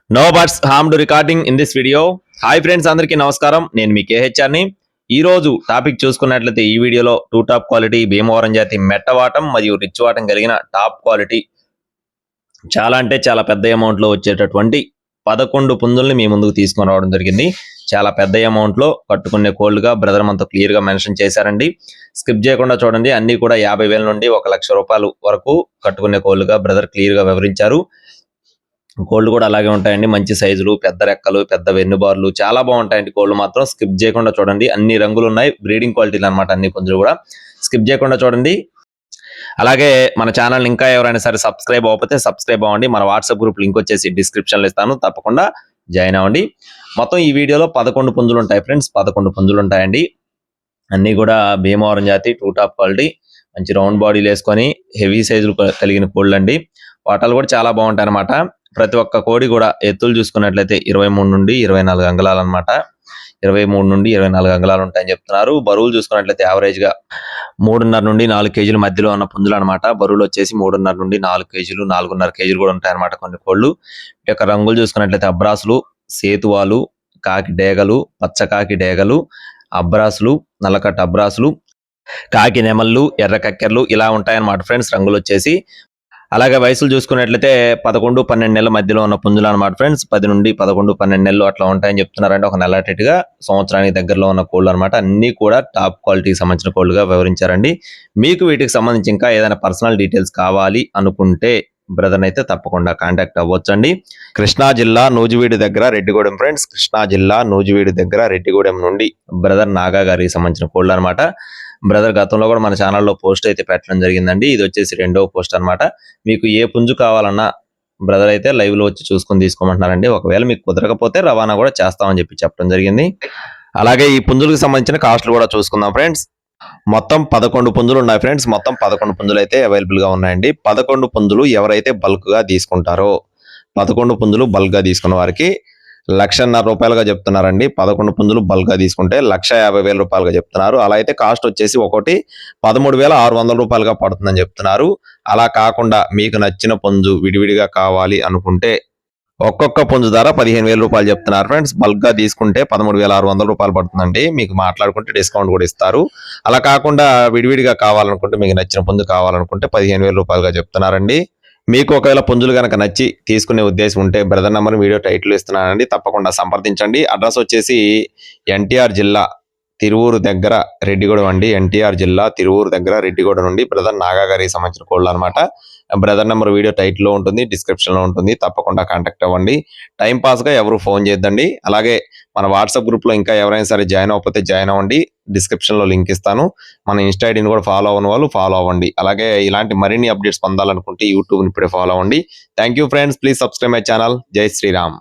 No buts harm to recording in this video. Hi friends, అందరికీ నమస్కారం. నేను మీ KHR ని. ఈ రోజు టాపిక్ చూసుకున్నట్లయితే ఈ వీడియోలో టూ టాప్ క్వాలిటీ భీమవరం జాతి మెట్టవాటం మరియు రిచ్ వాటం కలిగిన టాప్ క్వాలిటీ చాలా అంటే చాలా పెద్ద అమౌంట్ లో వచ్చేటటువంటి 11 పుంజుల్ని మీ ముందుకు తీసుకొని రావడం జరిగింది. చాలా పెద్ద అమౌంట్ లో కట్టుకునే కోల్డ్ గా బ్రదర్ మనతో క్లియర్ గా మెన్షన్ చేశారండి. స్కిప్ చేయకుండా చూడండి. అన్ని కూడా 50,000 నుండి 1,00,000 రూపాయలు వరకు కట్టుకునే కోల్డ్ గా బ్రదర్ క్లియర్ గా వివరించారు. కోళ్ళు కూడా అలాగే ఉంటాయండి. మంచి సైజులు, పెద్ద రెక్కలు, పెద్ద వెన్నుబార్లు చాలా బాగుంటాయండి. కోళ్ళు మాత్రం స్కిప్ చేయకుండా చూడండి. అన్ని రంగులు ఉన్నాయి. బ్రీడింగ్ క్వాలిటీలు అనమాట అన్ని పుంజులు కూడా. స్కిప్ చేయకుండా చూడండి. అలాగే మన ఛానల్ ఇంకా ఎవరైనా సరే సబ్స్క్రైబ్ అవ్వకపోతే సబ్స్క్రైబ్ అవ్వండి. మన వాట్సాప్ గ్రూప్ లింక్ వచ్చేసి డిస్క్రిప్షన్ లో ఇస్తాను, తప్పకుండా జాయిన్ అవ్వండి. మొత్తం ఈ వీడియోలో 11 పుంజులు ఉంటాయి ఫ్రెండ్స్. 11 పుంజులు ఉంటాయండి. అన్ని కూడా భీమవరం జాతి టూ టాప్ క్వాలిటీ, మంచి రౌండ్ బాడీలు వేసుకొని హెవీ సైజులు కలిగిన కోళ్ళు అండి. వాటాలు కూడా చాలా బాగుంటాయి అనమాట. ప్రతి ఒక్క కోడి కూడా ఎత్తులు చూసుకున్నట్లయితే 23 నుండి 24 అంగుళాలు అనమాట. 23 నుండి 24 అంగుళాలు ఉంటాయని చెప్తున్నారు. బరువులు చూసుకున్నట్లయితే యావరేజ్ గా 3.5 నుండి 4 కేజీల మధ్యలో ఉన్న పుంజులు అనమాట. బరువులు వచ్చేసి 3.5 నుండి 4 కేజీలు, 4.5 కేజీలు కూడా ఉంటాయన్నమాట కొన్ని కోళ్ళు. ఈ యొక్క రంగులు చూసుకున్నట్లయితే అబ్రాసులు, సేతువాలు, కాకి డేగలు, పచ్చకాకి డేగలు, అబ్రాసులు, నల్లకట్ట అబ్రాసులు, కాకి నెమళ్ళు, ఎర్ర కక్కెర్లు ఇలా ఉంటాయన్నమాట ఫ్రెండ్స్ రంగులు వచ్చేసి. అలాగే వయసులు చూసుకున్నట్లయితే 11-12 నెలల మధ్యలో ఉన్న పుంజులు అనమాట ఫ్రెండ్స్. 10 నుండి 11-12 నెలలు అట్లా ఉంటాయని చెప్తున్నారంటే ఒక నెల అటుగా సంవత్సరానికి దగ్గరలో ఉన్న కోళ్ళు అనమాట. అన్ని కూడా టాప్ క్వాలిటీకి సంబంధించిన కోళ్ళుగా వివరించారండి. మీకు వీటికి సంబంధించి ఇంకా ఏదైనా పర్సనల్ డీటెయిల్స్ కావాలి అనుకుంటే బ్రదర్ అయితే తప్పకుండా కాంటాక్ట్ అవ్వచ్చండి. కృష్ణా జిల్లా నూజివీడు దగ్గర రెడ్డిగూడెం ఫ్రెండ్స్. కృష్ణా జిల్లా నూజివీడు దగ్గర రెడ్డిగూడెం నుండి బ్రదర్ నాగా గారికి సంబంధించిన కోళ్ళు అనమాట. బ్రదర్ గతంలో కూడా మన ఛానల్లో పోస్ట్ అయితే పెట్టడం జరిగిందండి. ఇది వచ్చేసి 2వ పోస్ట్ అనమాట. మీకు ఏ పుంజు కావాలన్నా బ్రదర్ అయితే లైవ్ లో వచ్చి చూసుకొని తీసుకోమంటున్నారండి. ఒకవేళ మీకు కుదరకపోతే రవాణా కూడా చేస్తామని చెప్పడం జరిగింది. అలాగే ఈ పుంజులకు సంబంధించిన కాస్ట్లు కూడా చూసుకుందాం ఫ్రెండ్స్. మొత్తం 11 పుంజులు ఉన్నాయి ఫ్రెండ్స్. మొత్తం 11 పుంజులు అయితే అవైలబుల్ గా ఉన్నాయండి. 11 పుంజులు ఎవరైతే బల్క్ గా తీసుకుంటారో 11 పుంజులు బల్క్ గా తీసుకున్న వారికి 1,50,000 రూపాయలుగా చెప్తున్నారండి. 11 పుంజులు బల్క్ గా తీసుకుంటే 1,50,000 రూపాయలుగా చెప్తున్నారు. అలా అయితే కాస్ట్ వచ్చేసి ఒకటి 13,600 రూపాయలుగా పడుతుందని చెప్తున్నారు. అలా కాకుండా మీకు నచ్చిన పుంజు విడివిడిగా కావాలి అనుకుంటే ఒక్కొక్క పుంజు ధర 15,000 రూపాయలు చెప్తున్నారు ఫ్రెండ్స్. బల్క్ గా తీసుకుంటే 13,600 రూపాయలు పడుతుందండి. మీకు మాట్లాడుకుంటే డిస్కౌంట్ కూడా ఇస్తారు. అలా కాకుండా విడివిడిగా కావాలనుకుంటే మీకు నచ్చిన పుంజు కావాలనుకుంటే 15,000 రూపాయలుగా చెప్తున్నారండి. మీకు ఒకవేళ పుంజులు కనుక నచ్చి తీసుకునే ఉద్దేశం ఉంటే బ్రదర్ నెంబర్ వీడియో టైటిల్ ఇస్తున్నానండి, తప్పకుండా సంప్రదించండి. అడ్రస్ వచ్చేసి ఎన్టీఆర్ జిల్లా తిరువూరు దగ్గర రెడ్డిగూడెం అండి. ఎన్టీఆర్ జిల్లా తిరువూరు దగ్గర రెడ్డిగూడెం నుండి బ్రదర్ నాగా గారికి సంబంధించిన కోళ్ళు అనమాట. బ్రదర్ నెంబర్ వీడియో టైటిల్లో ఉంటుంది, డిస్క్రిప్షన్ లో ఉంటుంది, తప్పకుండా కాంటాక్ట్ అవ్వండి. టైం పాస్ గా ఎవరు ఫోన్ చేద్దండి. అలాగే మన వాట్సాప్ గ్రూప్ లో ఇంకా ఎవరైనా సరే జాయిన్ అవ్వకపోతే జాయిన్ అవ్వండి. డిస్క్రిప్షన్ లో లింక్ ఇస్తాను. మన ఇన్స్టా ఐడిని కూడా ఫాలో అవ్వని వాళ్ళు ఫాలో అవ్వండి. అలాగే ఇలాంటి మరిన్ని అప్డేట్స్ పొందాలనుకుంటే యూట్యూబ్ ఇప్పుడే ఫాలో అవ్వండి. Thank you friends. Please subscribe my channel. జై శ్రీరామ్.